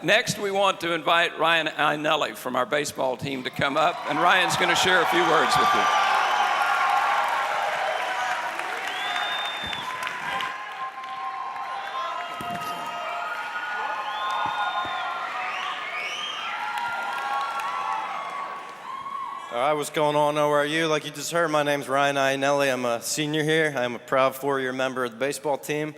Next, we want to invite Ryan Iannelli from our baseball team to come up, and Ryan's going to share a few words with you. All right, what's going on? How are you? Like you just heard, my name's Ryan Iannelli. I'm a senior here. I'm a proud four-year member of the baseball team.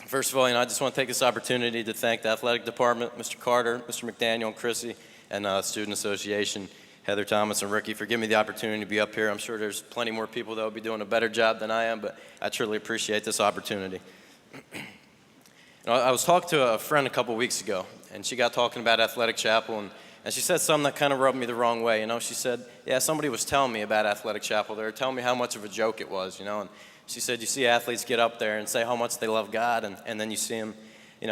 First of all, I just want to take this opportunity to thank the athletic department, Mr. Carter, Mr. McDaniel, and Chrissy, and Student Association, Heather Thomas, and Ricky for giving me the opportunity to be up here. I'm sure there's plenty more people that will be doing a better job than I am, but I truly appreciate this opportunity. I was talking to a friend a couple weeks ago, and she got talking about Athletic Chapel, and she said something that kind of rubbed me the wrong way. She said, yeah, somebody was telling me about Athletic Chapel. They were telling me how much of a joke it was, and she said, you see athletes get up there and say how much they love God, and then you see them,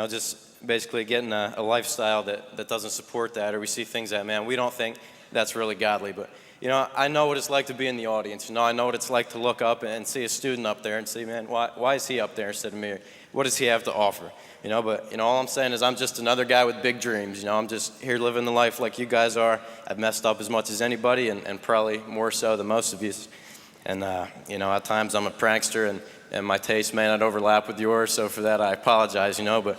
just basically getting a lifestyle that doesn't support that, or we see things that, man, we don't think that's really godly. But, I know what it's like to be in the audience. I know what it's like to look up and see a student up there and say, man, why is he up there instead of me? What does he have to offer? But, all I'm saying is I'm just another guy with big dreams. I'm just here living the life like you guys are. I've messed up as much as anybody, and probably more so than most of you. And, at times I'm a prankster, and my taste may not overlap with yours, so for that I apologize, but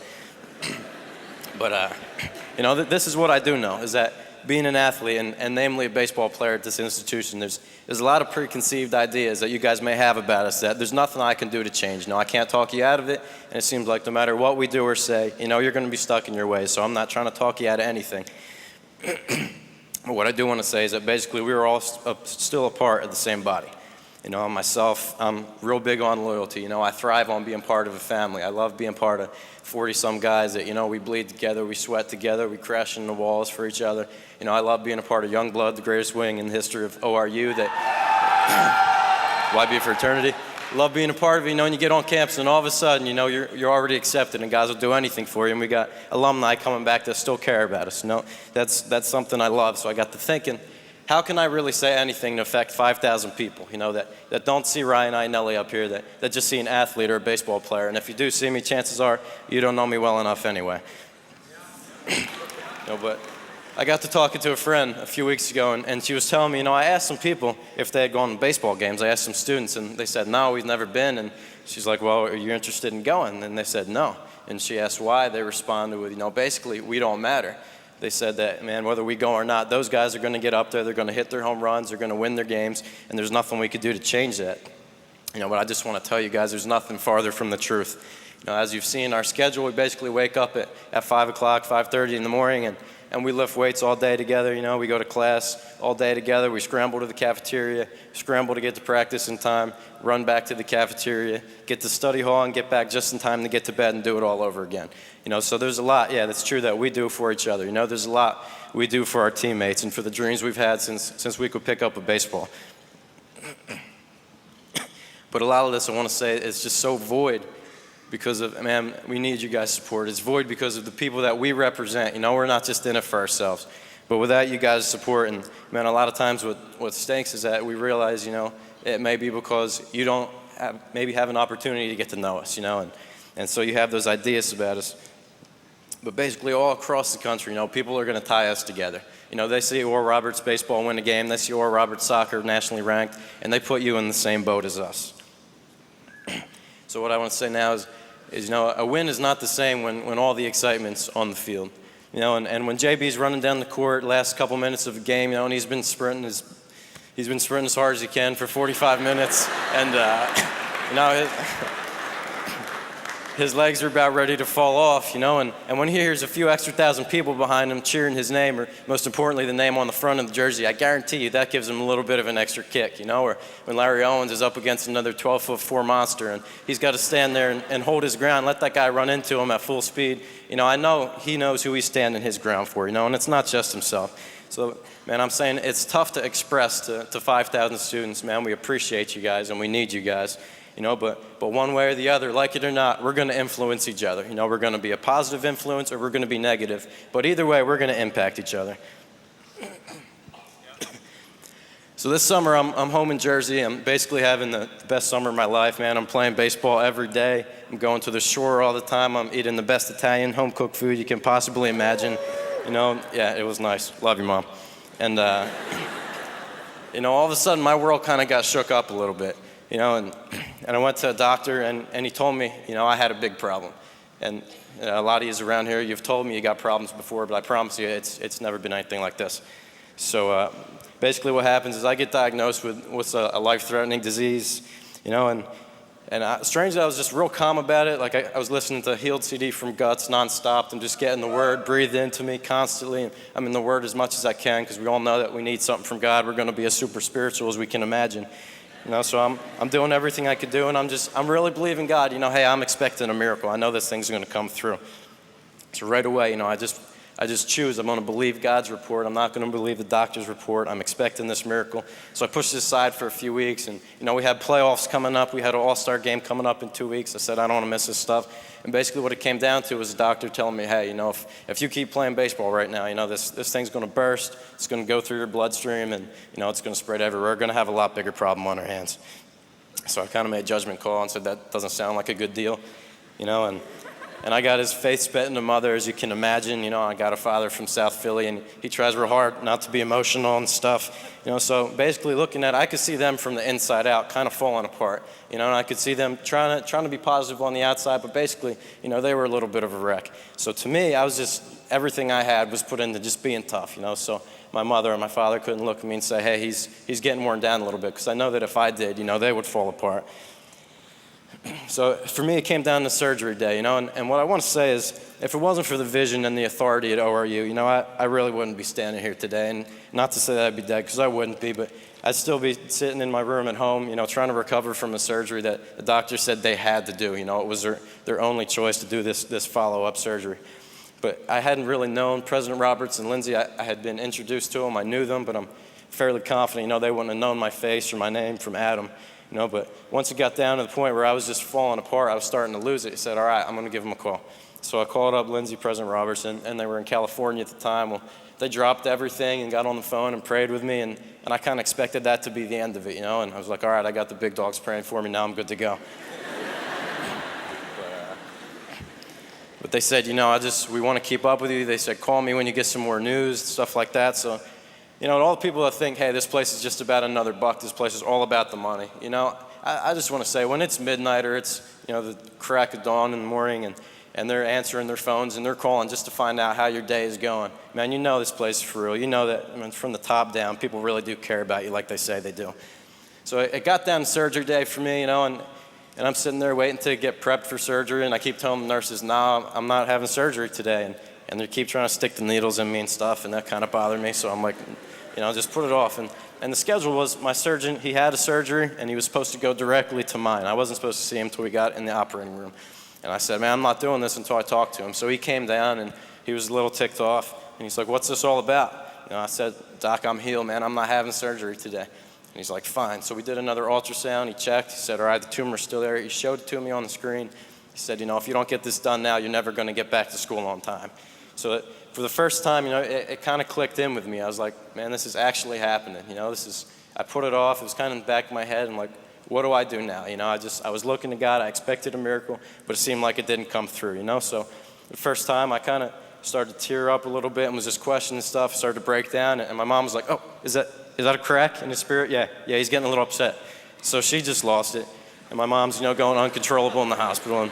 this is what I do know, is that being an athlete, and namely a baseball player at this institution, there's a lot of preconceived ideas that you guys may have about us that there's nothing I can do to change. I can't talk you out of it, and it seems like no matter what we do or say, you're going to be stuck in your ways, so I'm not trying to talk you out of anything. But what I do want to say is that basically we are all still a part of the same body. Myself, I'm real big on loyalty. I thrive on being part of a family. I love being part of 40-some guys that, we bleed together, we sweat together, we crash into walls for each other. I love being a part of Youngblood, the greatest wing in the history of ORU that YB fraternity. Love being a part of it, and you get on campus and all of a sudden, you're already accepted and guys will do anything for you. And we got alumni coming back that still care about us. That's something I love. So I got to thinking, how can I really say anything to affect 5,000 people, that don't see Ryan Iannelli up here, that just see an athlete or a baseball player? And if you do see me, chances are you don't know me well enough anyway. But I got to talking to a friend a few weeks ago, and she was telling me, I asked some people if they had gone to baseball games. I asked some students, and they said, no, we've never been. And she's like, well, are you interested in going? And they said, no. And she asked why. They responded with, basically, we don't matter. They said that, man, whether we go or not, those guys are going to get up there, they're going to hit their home runs, they're going to win their games, and there's nothing we could do to change that. But I just want to tell you guys, there's nothing farther from the truth. As you've seen our schedule, we basically wake up at 5 o'clock, 5:30 in the morning, and we lift weights all day together. We go to class all day together. We scramble to the cafeteria, scramble to get to practice in time, run back to the cafeteria, get to study hall, and get back just in time to get to bed and do it all over again. So there's a lot, yeah, that's true, that we do for each other. There's a lot we do for our teammates and for the dreams we've had since we could pick up a baseball. But a lot of this, I want to say, is just so void because of, man, we need you guys' support. It's void because of the people that we represent. We're not just in it for ourselves. But without you guys' support, and man, a lot of times what stinks is that we realize, it may be because you don't maybe have an opportunity to get to know us, and so you have those ideas about us. But basically all across the country, people are going to tie us together. They see Oral Roberts baseball win a game, they see Oral Roberts soccer nationally ranked, and they put you in the same boat as us. So what I want to say now is a win is not the same when all the excitement's on the field. And when JB's running down the court last couple minutes of the game, and he's been sprinting as hard as he can for 45 minutes, and his legs are about ready to fall off, and when he hears a few extra thousand people behind him cheering his name, or most importantly, the name on the front of the jersey, I guarantee you that gives him a little bit of an extra kick, or when Larry Owens is up against another 12'4" monster, and he's got to stand there and hold his ground, let that guy run into him at full speed. I know he knows who he's standing his ground for, and it's not just himself. So, man, I'm saying it's tough to express to 5,000 students, man, we appreciate you guys, and we need you guys. But one way or the other, like it or not, we're going to influence each other. We're going to be a positive influence or we're going to be negative. But either way, we're going to impact each other. So this summer, I'm home in Jersey. I'm basically having the best summer of my life, man. I'm playing baseball every day. I'm going to the shore all the time. I'm eating the best Italian home-cooked food you can possibly imagine. Yeah, it was nice. Love you, Mom. And, all of a sudden, my world kind of got shook up a little bit, and I went to a doctor, and he told me, I had a big problem. And a lot of you around here, you've told me you got problems before, but I promise you, it's never been anything like this. So basically what happens is I get diagnosed with a life-threatening disease, and strangely, I was just real calm about it. Like I was listening to Healed CD from Guts nonstop and just getting the Word breathed into me constantly. And I'm in the Word as much as I can because we all know that we need something from God. We're going to be as super spiritual as we can imagine. So I'm doing everything I could do, and I'm really believing God. Hey, I'm expecting a miracle. I know this thing's going to come through. So right away, I just choose. I'm going to believe God's report. I'm not going to believe the doctor's report. I'm expecting this miracle. So I pushed it aside for a few weeks, and we had playoffs coming up. We had an all-star game coming up in 2 weeks. I said, I don't want to miss this stuff. And basically what it came down to was the doctor telling me, hey, if you keep playing baseball right now, this thing's going to burst. It's going to go through your bloodstream, and it's going to spread everywhere. We're going to have a lot bigger problem on our hands. So I kind of made a judgment call and said, that doesn't sound like a good deal, and I got his faith-spitting mother, as you can imagine. I got a father from South Philly, and he tries real hard not to be emotional and stuff. So basically looking at it, I could see them from the inside out kind of falling apart. And I could see them trying to be positive on the outside, but basically, they were a little bit of a wreck. So to me, everything I had was put into just being tough, So my mother and my father couldn't look at me and say, hey, he's getting worn down a little bit, because I know that if I did, they would fall apart. So for me, it came down to surgery day, and what I want to say is, if it wasn't for the vision and the authority at ORU, I really wouldn't be standing here today. And not to say that I'd be dead, because I wouldn't be, but I'd still be sitting in my room at home, trying to recover from a surgery that the doctor said they had to do. It was their only choice to do this follow-up surgery. But I hadn't really known President Roberts and Lindsay. I had been introduced to them. I knew them, but I'm fairly confident, they wouldn't have known my face or my name from Adam. But once it got down to the point where I was just falling apart, I was starting to lose it. He said, all right, I'm going to give him a call. So I called up Lindsay, President Roberts, and they were in California at the time. Well, they dropped everything and got on the phone and prayed with me, and I kind of expected that to be the end of it, and I was like, all right, I got the big dogs praying for me, now I'm good to go. But they said, we want to keep up with you. They said, call me when you get some more news, stuff like that. So all the people that think, hey, this place is just about another buck, this place is all about the money. I just want to say, when it's midnight or it's, the crack of dawn in the morning and they're answering their phones and they're calling just to find out how your day is going, man, this place is for real. That from the top down, people really do care about you like they say they do. So it got down to surgery day for me, and I'm sitting there waiting to get prepped for surgery, and I keep telling the nurses, no, I'm not having surgery today. And they keep trying to stick the needles in me and stuff, and that kind of bothered me. So I'm like, just put it off. And the schedule was, my surgeon, he had a surgery, and he was supposed to go directly to mine. I wasn't supposed to see him until we got in the operating room. And I said, man, I'm not doing this until I talk to him. So he came down, and he was a little ticked off. And he's like, what's this all about? I said, Doc, I'm healed, man. I'm not having surgery today. And he's like, fine. So we did another ultrasound. He checked. He said, all right, the tumor's still there. He showed it to me on the screen. He said, if you don't get this done now, you're never going to get back to school on time. So for the first time, it kind of clicked in with me. I was like, man, this is actually happening. I put it off. It was kind of in the back of my head. I'm like, what do I do now? I was looking to God. I expected a miracle, but it seemed like it didn't come through, So the first time, I kind of started to tear up a little bit and was just questioning stuff, started to break down. And my mom was like, oh, is that a crack in his spirit? Yeah, he's getting a little upset. So she just lost it. And my mom's, going uncontrollable in the hospital. And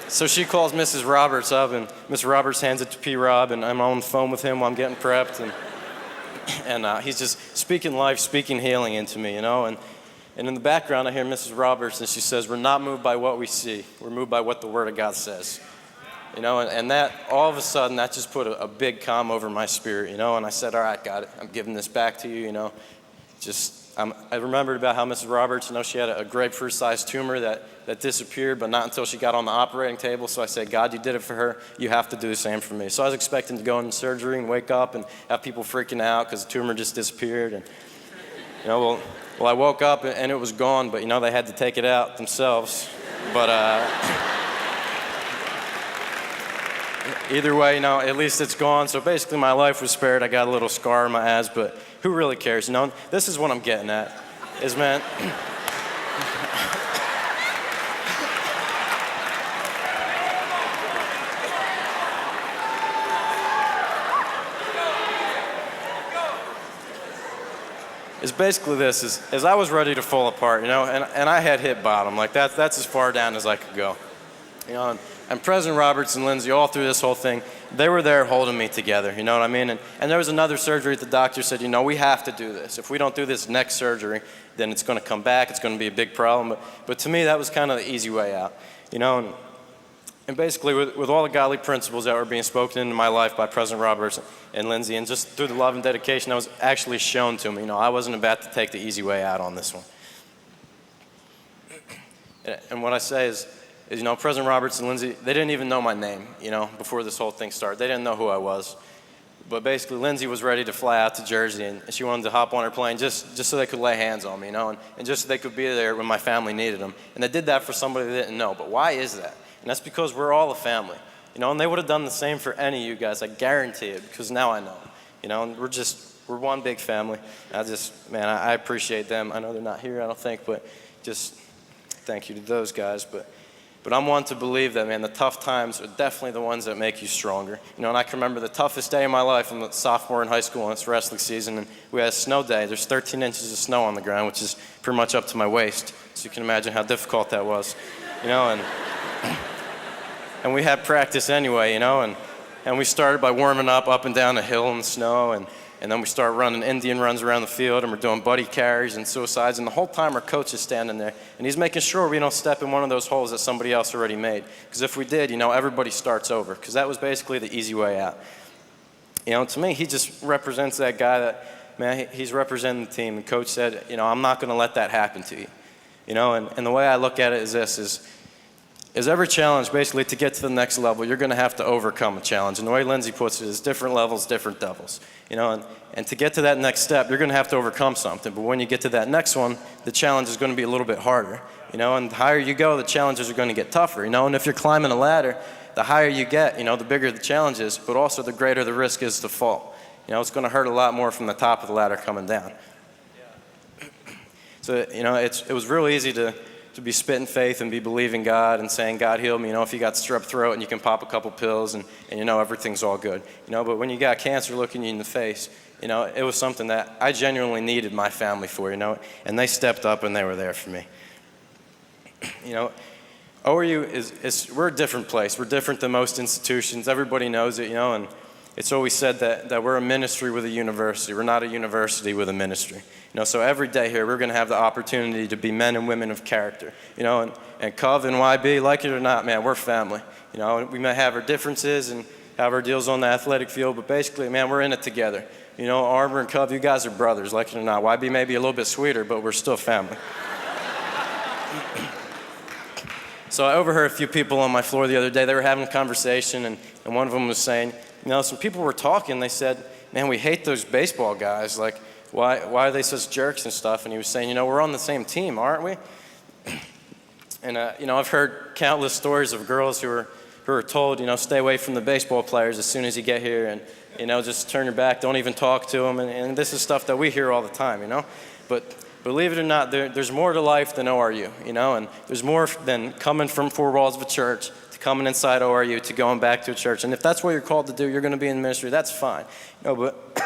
so she calls Mrs. Roberts up, and Mrs. Roberts hands it to P. Rob, and I'm on the phone with him while I'm getting prepped, and he's just speaking life, speaking healing into me, and in the background I hear Mrs. Roberts, and she says, we're not moved by what we see, we're moved by what the Word of God says, and that, all of a sudden, that just put a big calm over my spirit, and I said, all right, got it, I'm giving this back to you, I remembered about how Mrs. Roberts, she had a grapefruit-sized tumor that disappeared, but not until she got on the operating table. So I said, God, you did it for her. You have to do the same for me. So I was expecting to go into surgery and wake up and have people freaking out because the tumor just disappeared. And, well, I woke up and it was gone, but, they had to take it out themselves. But either way, at least it's gone. So basically my life was spared. I got a little scar on my ass, but who really cares? This is what I'm getting at, is, man, is basically this, is I was ready to fall apart, you know, and I had hit bottom. Like that's as far down as I could go. You know, and President Roberts and Lindsay, all through this whole thing, they were there holding me together, you know what I mean? And there was another surgery that the doctor said, you know, we have to do this. If we don't do this next surgery, then it's going to come back, it's going to be a big problem. But to me, that was kind of the easy way out, you know? And basically, with all the godly principles that were being spoken into my life by President Roberts and Lindsay, and just through the love and dedication that was actually shown to me, you know, I wasn't about to take the easy way out on this one. And what I say is, you know, President Roberts and Lindsay, they didn't even know my name, you know, before this whole thing started. They didn't know who I was. But basically, Lindsay was ready to fly out to Jersey, and she wanted to hop on her plane just so they could lay hands on me, you know, and just so they could be there when my family needed them. And they did that for somebody they didn't know. But why is that? And that's because we're all a family, you know, and they would have done the same for any of you guys, I guarantee it, because now I know, you know, and we're one big family. I appreciate them. I know they're not here, I don't think, but just thank you to those guys. But I'm one to believe that, man, the tough times are definitely the ones that make you stronger. You know, and I can remember the toughest day of my life. I'm a sophomore in high school, and it's wrestling season, and we had a snow day. There's 13 inches of snow on the ground, which is pretty much up to my waist. So you can imagine how difficult that was, you know, and we had practice anyway, you know, and we started by warming up and down a hill in the snow, and then we started running Indian runs around the field, and we're doing buddy carries and suicides, and the whole time our coach is standing there, and he's making sure we don't step in one of those holes that somebody else already made, because if we did, you know, everybody starts over, because that was basically the easy way out. You know, to me, he just represents that guy that, man, he's representing the team. The coach said, you know, I'm not going to let that happen to you. You know, and the way I look at it is this, is every challenge, basically, to get to the next level, you're going to have to overcome a challenge. And the way Lindsay puts it is different levels, different devils. You know, and to get to that next step, you're going to have to overcome something. But when you get to that next one, the challenge is going to be a little bit harder. You know, and the higher you go, the challenges are going to get tougher. You know, and if you're climbing a ladder, the higher you get, you know, the bigger the challenge is, but also the greater the risk is to fall. You know, it's going to hurt a lot more from the top of the ladder coming down. So, you know, it was real easy to be spitting faith and be believing God and saying, God heal me, you know, if you got strep throat and you can pop a couple pills and you know, everything's all good. You know, but when you got cancer looking you in the face, you know, it was something that I genuinely needed my family for, you know, and they stepped up and they were there for me. You know, ORU we're a different place. We're different than most institutions. Everybody knows it, you know, and it's always said that we're a ministry with a university. We're not a university with a ministry. You know, so every day here, we're going to have the opportunity to be men and women of character. You know, and Cov and YB, like it or not, man, we're family. You know, we may have our differences and have our deals on the athletic field, but basically, man, we're in it together. You know, Arbor and Cov, you guys are brothers, like it or not. YB may be a little bit sweeter, but we're still family. So I overheard a few people on my floor the other day. They were having a conversation, and one of them was saying, you know, some people were talking. They said, man, we hate those baseball guys. Like, why are they such jerks and stuff? And he was saying, you know, we're on the same team, aren't we? And, you know, I've heard countless stories of girls who are told, you know, stay away from the baseball players as soon as you get here and, you know, just turn your back, don't even talk to them. And this is stuff that we hear all the time, you know. But believe it or not, there's more to life than ORU, you know, and there's more than coming from four walls of a church to coming inside ORU to going back to a church. And if that's what you're called to do, you're going to be in ministry, that's fine. You know, but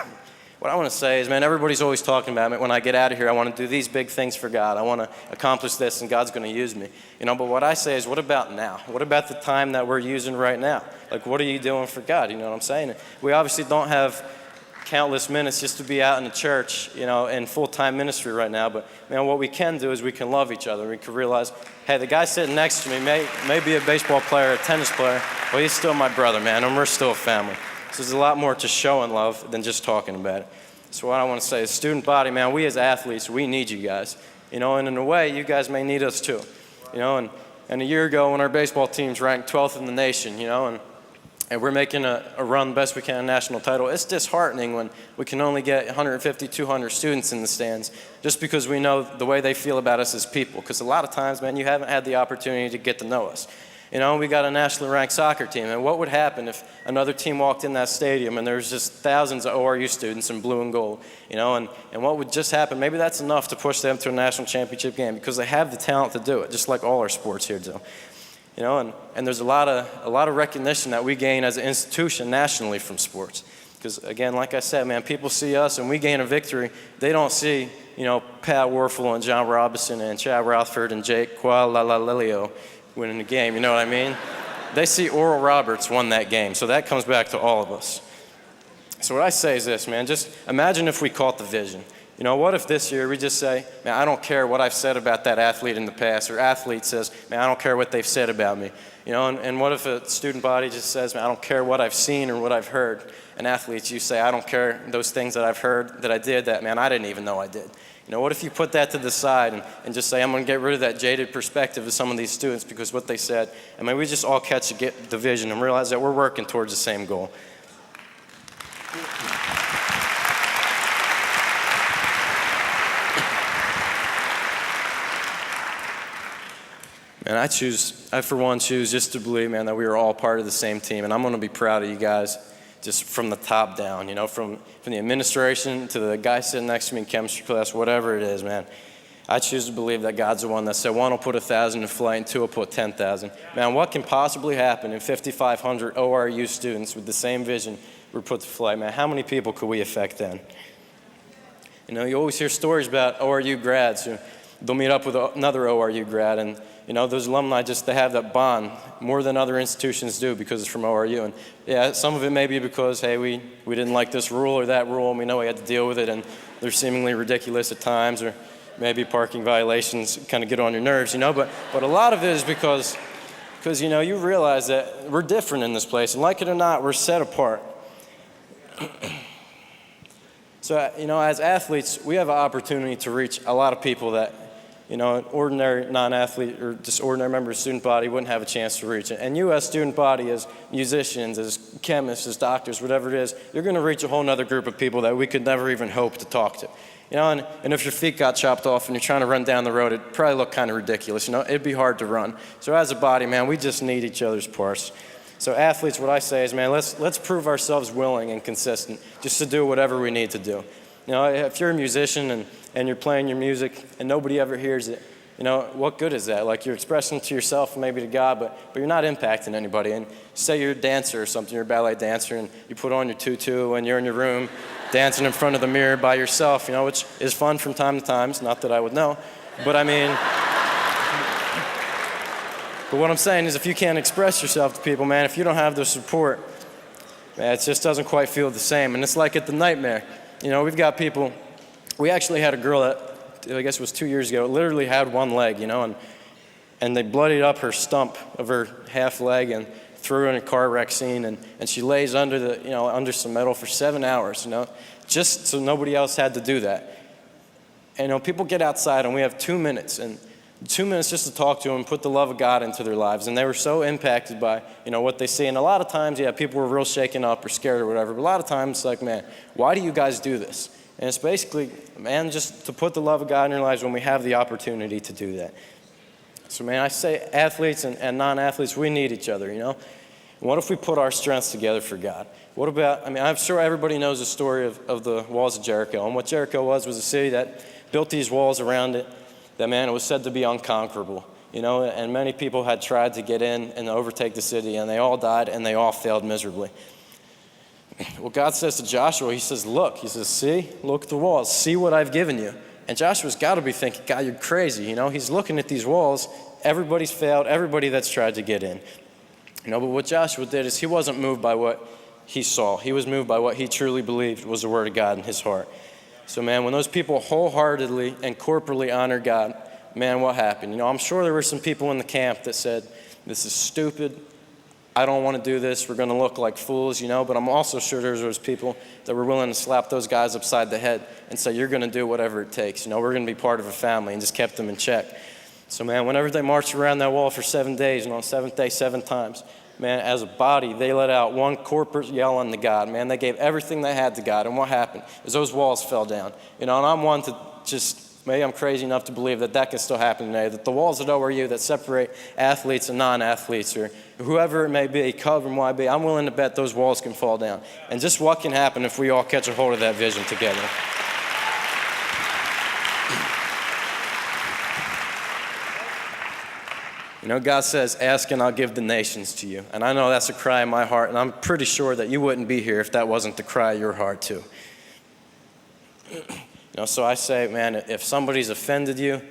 what I want to say is, man, everybody's always talking about it. When I get out of here, I want to do these big things for God. I want to accomplish this, and God's going to use me. You know, but what I say is, what about now? What about the time that we're using right now? Like, what are you doing for God? You know what I'm saying? We obviously don't have countless minutes just to be out in the church, you know, in full-time ministry right now. But, man, what we can do is we can love each other. We can realize, hey, the guy sitting next to me may be a baseball player, a tennis player, but he's still my brother, man, and we're still a family. So there's a lot more to showing love than just talking about it. So what I want to say is, student body, man, we as athletes, we need you guys. You know, and in a way, you guys may need us too. You know, and a year ago when our baseball team's ranked 12th in the nation, you know, and we're making a run best we can a national title, it's disheartening when we can only get 150, 200 students in the stands just because we know the way they feel about us as people. Because a lot of times, man, you haven't had the opportunity to get to know us. You know, we got a nationally ranked soccer team, and what would happen if another team walked in that stadium and there's just thousands of ORU students in blue and gold, you know, and what would just happen? Maybe that's enough to push them to a national championship game because they have the talent to do it, just like all our sports here do. You know, and there's a lot of recognition that we gain as an institution nationally from sports. Because, again, like I said, man, people see us and we gain a victory. They don't see, Pat Warfel and John Robinson and Chad Rutherford and Jake Qualalilio winning the game, you know what I mean? They see Oral Roberts won that game, so that comes back to all of us. So what I say is this, man, just imagine if we caught the vision. What if this year we just say, man, I don't care what I've said about that athlete in the past, or athlete says, man, I don't care what they've said about me. And what if a student body just says, man, I don't care what I've seen or what I've heard. And athletes, you say, I don't care those things that I've heard that I did that, man, I didn't even know I did. What if you put that to the side and just say, I'm going to get rid of that jaded perspective of some of these students because what they said, and maybe we just all catch the vision and realize that we're working towards the same goal. And I for one choose just to believe, man, that we are all part of the same team. And I'm going to be proud of you guys just from the top down, from the administration to the guy sitting next to me in chemistry class, whatever it is, man. I choose to believe that God's the one that said, one will put 1,000 to flight and two will put 10,000. Man, what can possibly happen if 5,500 ORU students with the same vision were put to flight? Man, how many people could we affect then? You always hear stories about ORU grads who they'll meet up with another ORU grad, and those alumni they have that bond more than other institutions do because it's from ORU. And yeah, some of it may be because, hey, we didn't like this rule or that rule, and we know we had to deal with it, and they're seemingly ridiculous at times, or maybe parking violations kind of get on your nerves, but a lot of it is because you realize that we're different in this place, and like it or not, we're set apart. So, as athletes, we have an opportunity to reach a lot of people that an ordinary non-athlete or just ordinary member of the student body wouldn't have a chance to reach. And you as student body, as musicians, as chemists, as doctors, whatever it is, you're going to reach a whole other group of people that we could never even hope to talk to. And if your feet got chopped off and you're trying to run down the road, it'd probably look kind of ridiculous. It'd be hard to run. So as a body, man, we just need each other's parts. So athletes, what I say is, man, let's prove ourselves willing and consistent just to do whatever we need to do. If you're a musician and you're playing your music and nobody ever hears it, what good is that? Like, you're expressing it to yourself and maybe to God, but you're not impacting anybody. And say you're a dancer or something, you're a ballet dancer, and you put on your tutu and you're in your room dancing in front of the mirror by yourself, which is fun from time to time. It's not that I would know, but I mean, but what I'm saying is if you can't express yourself to people, man, if you don't have the support, man, it just doesn't quite feel the same. And it's like at the Nightmare. We've got people, we actually had a girl that, I guess it was 2 years ago, literally had one leg, and they bloodied up her stump of her half leg and threw her in a car wreck scene, and she lays under under some metal for 7 hours, just so nobody else had to do that. And people get outside and we have 2 minutes, and 2 minutes just to talk to them, put the love of God into their lives. And they were so impacted by, what they see. And a lot of times, yeah, people were real shaken up or scared or whatever. But a lot of times it's like, man, why do you guys do this? And it's basically, man, just to put the love of God in your lives when we have the opportunity to do that. So, man, I say athletes and non-athletes, we need each other, What if we put our strengths together for God? What about, I'm sure everybody knows the story of the walls of Jericho. And what Jericho was a city that built these walls around it. That, man, it was said to be unconquerable, and many people had tried to get in and overtake the city, and they all died, and they all failed miserably. Well, God says to Joshua, he says, see, look at the walls, see what I've given you. And Joshua's got to be thinking, God, you're crazy, he's looking at these walls, everybody's failed, everybody that's tried to get in. But what Joshua did is he wasn't moved by what he saw, he was moved by what he truly believed was the word of God in his heart. So, man, when those people wholeheartedly and corporately honor God, man, what happened? I'm sure there were some people in the camp that said, this is stupid, I don't want to do this, we're going to look like fools, but I'm also sure there's those people that were willing to slap those guys upside the head and say, you're going to do whatever it takes, we're going to be part of a family, and just kept them in check. So, man, whenever they marched around that wall for 7 days, and on the seventh day, 7 times, man, as a body, they let out one corporate yell unto God. Man, they gave everything they had to God. And what happened is those walls fell down. And I'm one to just, maybe I'm crazy enough to believe that can still happen today, that the walls at ORU that separate athletes and non-athletes, or whoever it may be, Cub and YB, I'm willing to bet those walls can fall down. And just what can happen if we all catch a hold of that vision together. You know, God says, ask and I'll give the nations to you. And I know that's a cry in my heart, and I'm pretty sure that you wouldn't be here if that wasn't the cry of your heart too. You know, so I say, man, if somebody's offended you,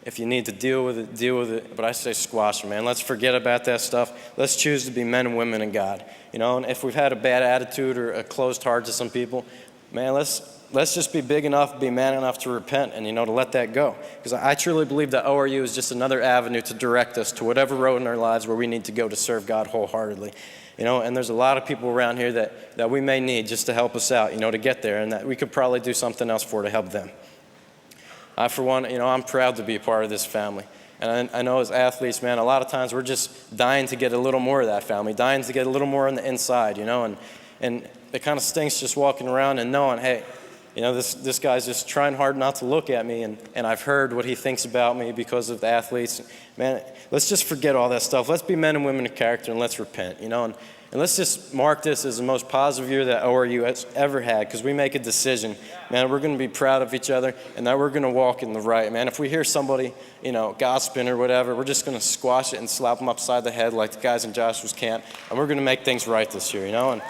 if you need to deal with it, deal with it. But I say squash it, man. Let's forget about that stuff. Let's choose to be men and women in God. You know, and if we've had a bad attitude or a closed heart to some people, man, let's just be big enough, be man enough to repent and, you know, to let that go. Because I truly believe that ORU is just another avenue to direct us to whatever road in our lives where we need to go to serve God wholeheartedly. You know, and there's a lot of people around here that we may need just to help us out, you know, to get there, and that we could probably do something else for to help them. I, for one, you know, I'm proud to be a part of this family. And I know as athletes, man, a lot of times we're just dying to get a little more of that family, dying to get a little more on the inside, you know, and it kind of stinks just walking around and knowing, hey, you know, this guy's just trying hard not to look at me, and I've heard what he thinks about me because of the athletes. Man, let's just forget all that stuff. Let's be men and women of character, and let's repent, you know, and let's just mark this as the most positive year that ORU has ever had, because we make a decision, man, we're going to be proud of each other, and that we're going to walk in the right, man. If we hear somebody, you know, gossiping or whatever, we're just going to squash it and slap them upside the head like the guys in Joshua's camp, and we're going to make things right this year, you know. And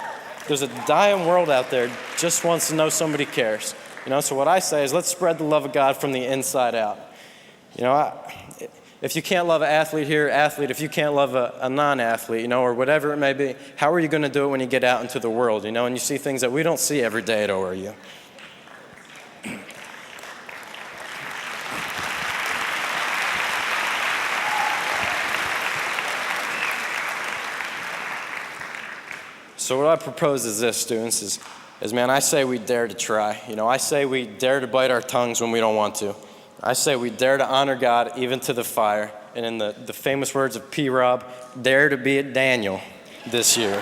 there's a dying world out there just wants to know somebody cares, you know. So what I say is let's spread the love of God from the inside out. You know, if you can't love an athlete here, athlete, if you can't love a non-athlete, you know, or whatever it may be, how are you going to do it when you get out into the world, you know, and you see things that we don't see every day at ORU? So what I propose is this, students, is man, I say we dare to try. You know, I say we dare to bite our tongues when we don't want to. I say we dare to honor God even to the fire. And in the famous words of P. Rob, dare to be at Daniel this year.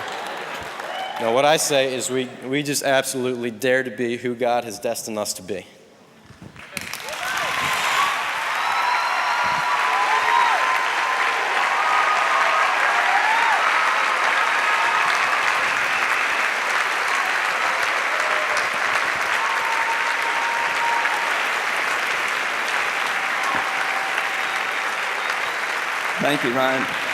You know, what I say is we just absolutely dare to be who God has destined us to be. Thank you, Ryan.